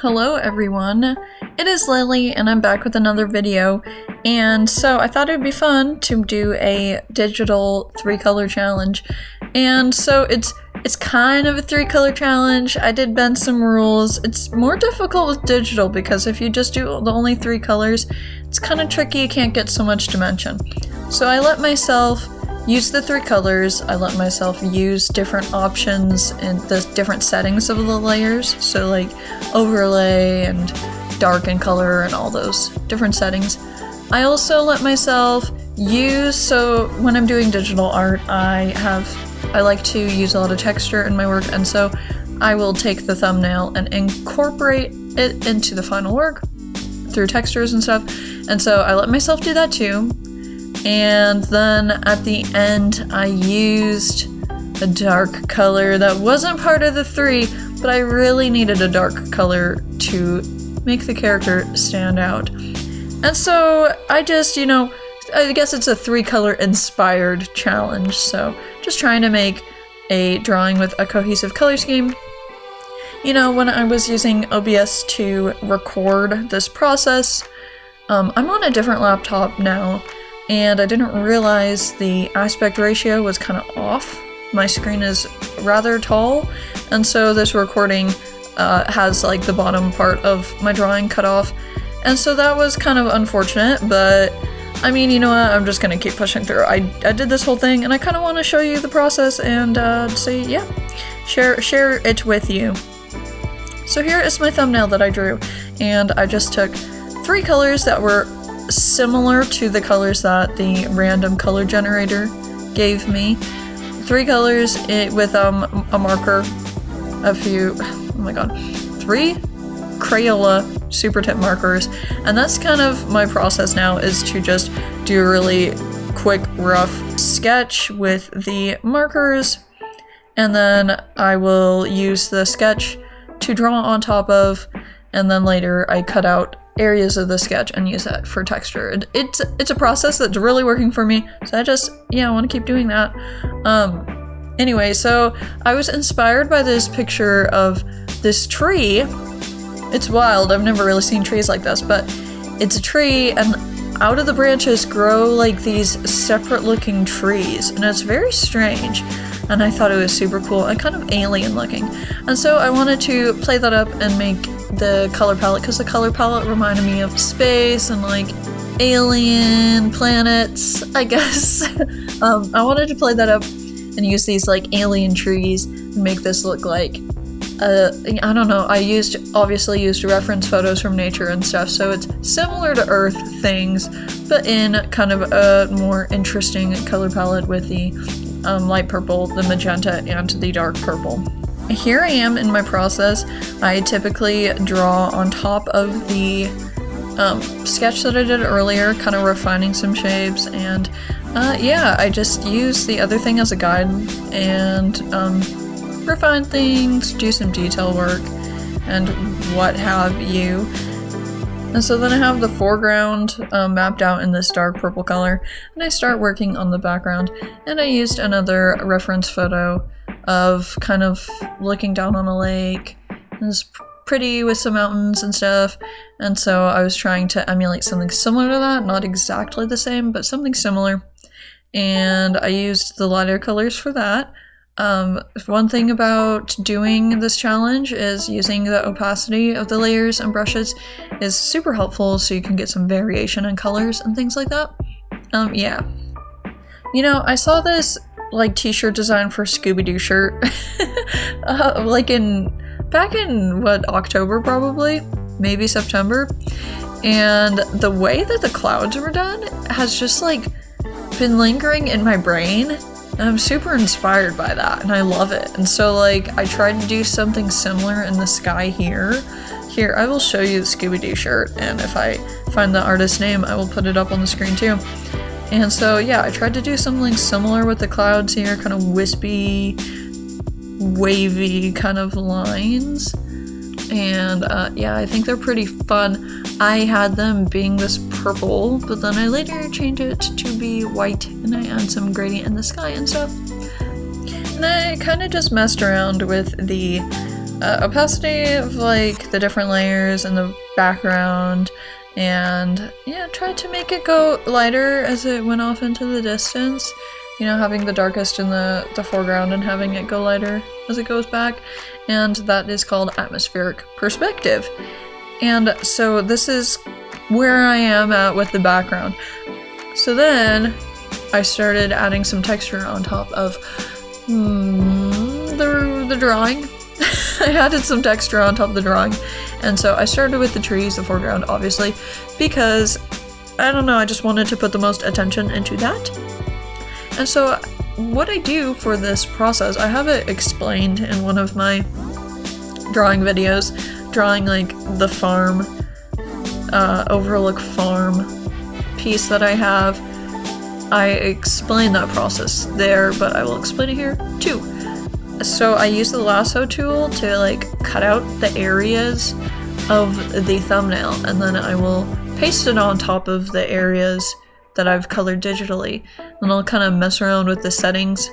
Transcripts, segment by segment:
Hello everyone, it is Lily and I'm back with another video, and so I thought it would be fun to do a digital 3-color challenge. And so it's kind of a 3-color challenge. I did bend some rules. It's more difficult with digital because if you just do the only 3 colors, it's kind of tricky, you can't get so much dimension. So I let myself use the 3 colors, I let myself use different options in the different settings of the layers, so like overlay and darken color and all those different settings. I also let myself use, so when I'm doing digital art, I like to use a lot of texture in my work, and so I will take the thumbnail and incorporate it into the final work through textures and stuff, and so I let myself do that too. And then at the end, I used a dark color that wasn't part of the 3, but I really needed a dark color to make the character stand out. And so I just, I guess it's a 3-color inspired challenge. So just trying to make a drawing with a cohesive color scheme. When I was using OBS to record this process, I'm on a different laptop now. And I didn't realize the aspect ratio was kind of off. My screen is rather tall, and so this recording has like the bottom part of my drawing cut off. And so that was kind of unfortunate, but I mean, you know what, I'm just gonna keep pushing through. I did this whole thing, and I kind of want to show you the process and say, yeah, share it with you. So here is my thumbnail that I drew, and I just took 3 colors that were similar to the colors that the random color generator gave me. 3 colors with a marker, 3 Crayola super tip markers, and that's kind of my process now, is to just do a really quick rough sketch with the markers, and then I will use the sketch to draw on top of, and then later I cut out areas of the sketch and use that for texture. It's a process that's really working for me, so I want to keep doing that. Anyway, so I was inspired by this picture of this tree. It's wild, I've never really seen trees like this, but it's a tree, and out of the branches grow like these separate looking trees, and it's very strange, and I thought it was super cool and kind of alien looking. And so I wanted to play that up and make the color palette, because the color palette reminded me of space and like alien planets, I guess. I wanted to play that up and use these like alien trees and make this look like I don't know, I obviously used reference photos from nature and stuff, so it's similar to Earth things, but in kind of a more interesting color palette with the light purple, the magenta, and the dark purple. Here I am in my process. I typically draw on top of the sketch that I did earlier, kind of refining some shapes, and I just use the other thing as a guide and refine things, do some detail work, and what have you. And so then I have the foreground mapped out in this dark purple color, and I start working on the background, and I used another reference photo of kind of looking down on a lake. It's pretty with some mountains and stuff, and so I was trying to emulate something similar to that, not exactly the same, but something similar, and I used the lighter colors for that. One thing about doing this challenge is using the opacity of the layers and brushes is super helpful, so you can get some variation in colors and things like that. I saw this like t-shirt design for Scooby-Doo shirt back in October probably, maybe September, and the way that the clouds were done has just like been lingering in my brain. And I'm super inspired by that, and I love it. And so like I tried to do something similar in the sky here. Here, I will show you the Scooby-Doo shirt, and if I find the artist's name, I will put it up on the screen too. And so yeah, I tried to do something similar with the clouds here, kind of wispy, wavy kind of lines. And I think they're pretty fun. I had them being this purple, but then I later changed it to be white, and I add some gradient in the sky and stuff. And I kind of just messed around with the opacity of like the different layers in the background, and yeah, tried to make it go lighter as it went off into the distance. You know, having the darkest in the foreground and having it go lighter as it goes back. And that is called atmospheric perspective. And so this is where I am at with the background. So then I started adding some texture on top of the drawing. I added some texture on top of the drawing. And so I started with the trees, the foreground, obviously, because, I don't know, I just wanted to put the most attention into that. And so what I do for this process, I have it explained in one of my drawing videos, drawing like the farm, overlook farm piece that I have. I explain that process there, but I will explain it here too. So I use the lasso tool to like cut out the areas of the thumbnail, and then I will paste it on top of the areas that I've colored digitally. And I'll kind of mess around with the settings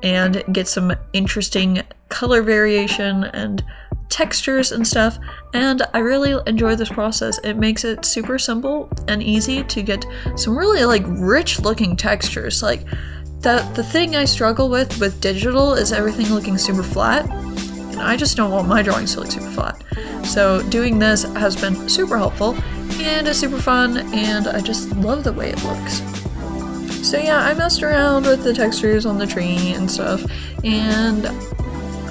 and get some interesting color variation and textures and stuff, and I really enjoy this process. It makes it super simple and easy to get some really like rich looking textures. Like the thing I struggle with digital is everything looking super flat, and I just don't want my drawings to look super flat. So doing this has been super helpful, and it's super fun, and I just love the way it looks. So yeah, I messed around with the textures on the tree and stuff, and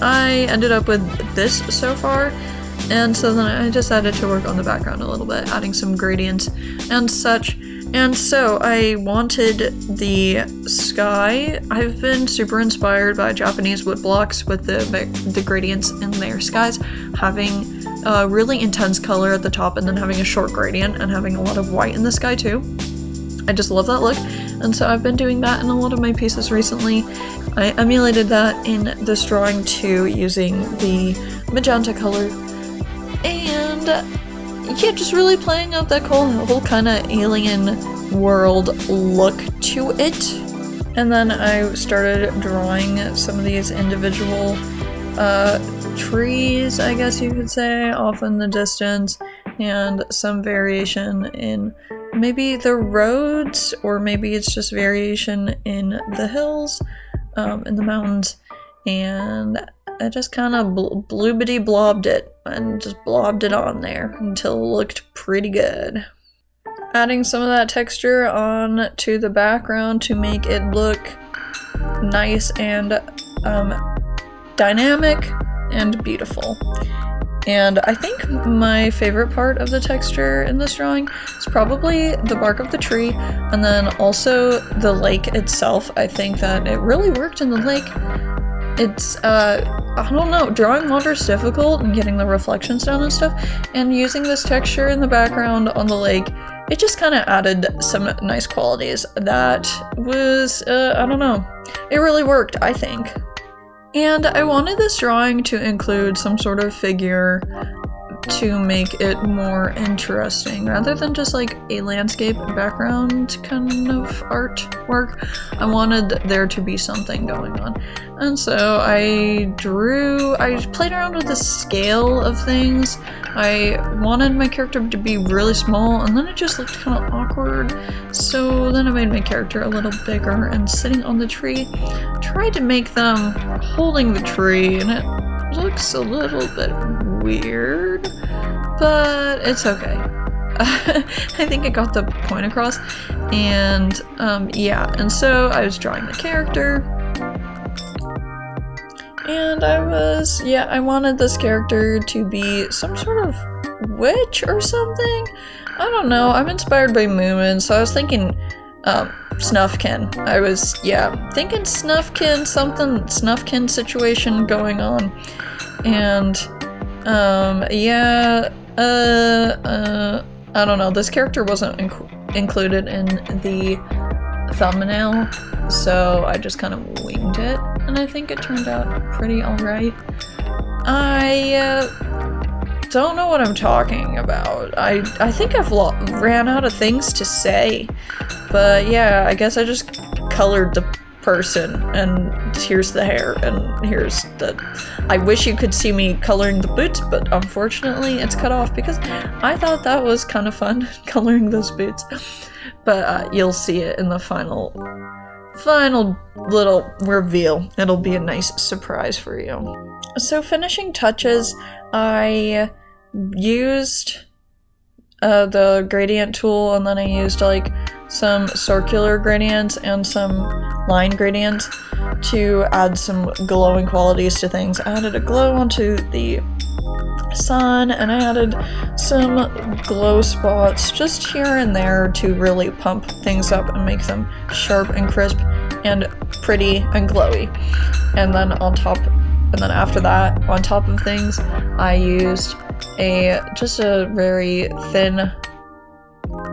I ended up with this so far. And so then I decided to work on the background a little bit, adding some gradients and such. And so I wanted the sky. I've been super inspired by Japanese woodblocks with the gradients in their skies, having a really intense color at the top and then having a short gradient and having a lot of white in the sky too. I just love that look, and so I've been doing that in a lot of my pieces recently. I emulated that in this drawing too, using the magenta color, and yeah, just really playing up that whole kind of alien world look to it. And then I started drawing some of these individual trees, I guess you could say, off in the distance, and some variation in maybe the roads, or maybe it's just variation in the hills, in the mountains, and I just kind of bloobity blobbed it and just blobbed it on there until it looked pretty good. Adding some of that texture on to the background to make it look nice and dynamic and beautiful. And I think my favorite part of the texture in this drawing is probably the bark of the tree, and then also the lake itself. I think that it really worked in the lake. It's, I don't know, drawing water is difficult and getting the reflections down and stuff, and using this texture in the background on the lake, it just kind of added some nice qualities that was, I don't know, it really worked, I think. And I wanted this drawing to include some sort of figure to make it more interesting, rather than just like a landscape background kind of artwork. I wanted there to be something going on. And so I played around with the scale of things. I wanted my character to be really small, and then it just looked kind of awkward. So then I made my character a little bigger and sitting on the tree. Tried to make them holding the tree, and it looks a little bit weird, but it's okay. I think I got the point across, and yeah, and so I was drawing the character, and I wanted this character to be some sort of witch or something. I don't know, I'm inspired by Moomin, so I was thinking Snuffkin. I was, thinking Snuffkin, something Snuffkin situation going on. And, I don't know, this character wasn't included in the thumbnail, so I just kind of winged it, and I think it turned out pretty alright. I don't know what I'm talking about. I think I've ran out of things to say, but yeah, I guess I just colored the person, and here's the hair, and here's the... I wish you could see me coloring the boots, but unfortunately it's cut off because I thought that was kind of fun, coloring those boots. But you'll see it in the final little reveal. It'll be a nice surprise for you. So finishing touches, I used the gradient tool, and then I used like some circular gradients and some line gradients to add some glowing qualities to things. I added a glow onto the sun, and I added some glow spots just here and there to really pump things up and make them sharp and crisp and pretty and glowy. And then after that, on top of things, I used just a very thin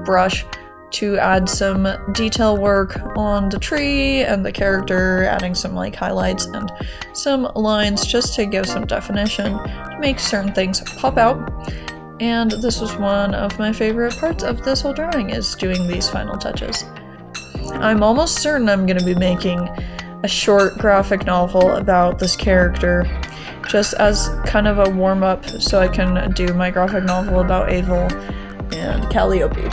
brush to add some detail work on the tree and the character, adding some like highlights and some lines just to give some definition, to make certain things pop out. And this was one of my favorite parts of this whole drawing, is doing these final touches. I'm almost certain I'm going to be making a short graphic novel about this character, just as kind of a warm-up so I can do my graphic novel about Avel and Calliope.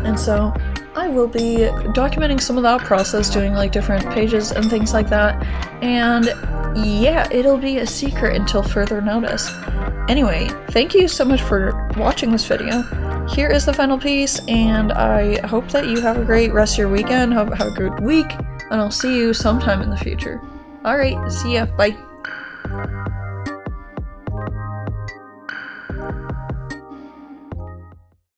And so I will be documenting some of that process, doing like different pages and things like that. And yeah, it'll be a secret until further notice. Anyway, thank you so much for watching this video. Here is the final piece, and I hope that you have a great rest of your weekend, have a good week, and I'll see you sometime in the future. Alright, see ya, bye.